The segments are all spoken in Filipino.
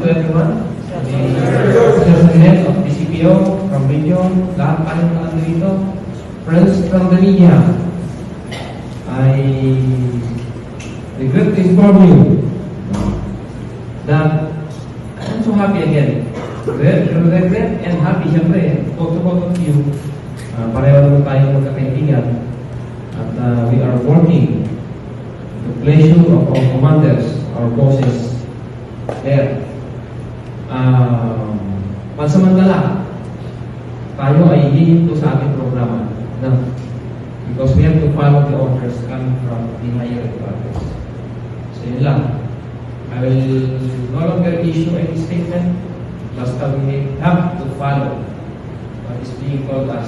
everyone. The head of DCPO, from region, lahat tayo na dito. Friends from the media, I regret to inform you that I'm so happy again. Regret and happy, siyempre, both of you. Pareho naman tayo magkakaibigan. At we are working the pleasure of our commanders, our bosses there. Pansamantala, tayo ay hihinto sa ating programa. No? Because we have to follow the orders coming from the higher authorities. So yun lang. I will no longer issue any statement. Basta we have to follow what is being told us,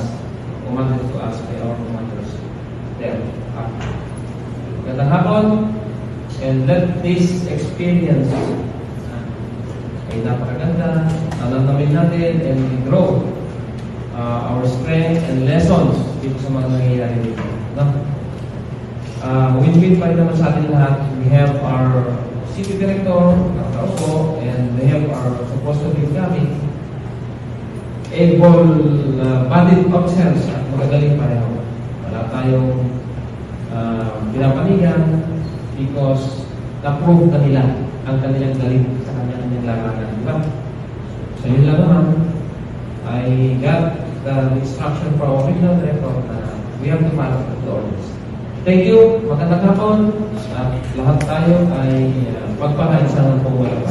commanded to us by our commanders there. Magandang hapon, and let this experience ay napakaganda, namin natin, and we grow our strength and lessons dito sa mga nangyayari dito. No? Win-win pa rin naman sa atin lahat. We have our city director, nakaupo, and we have our supposed to be coming able-bodied officers at magagaling pareho. Wala tayong pinapanigan because na-prove na nila ang kanilang galing sa kanilang larangan. Diba? So yun lang naman, I got the instruction from our regional director na we have to follow the orders. Thank you, magandang hapon, at lahat tayo ay magpakaisa ng pagwala.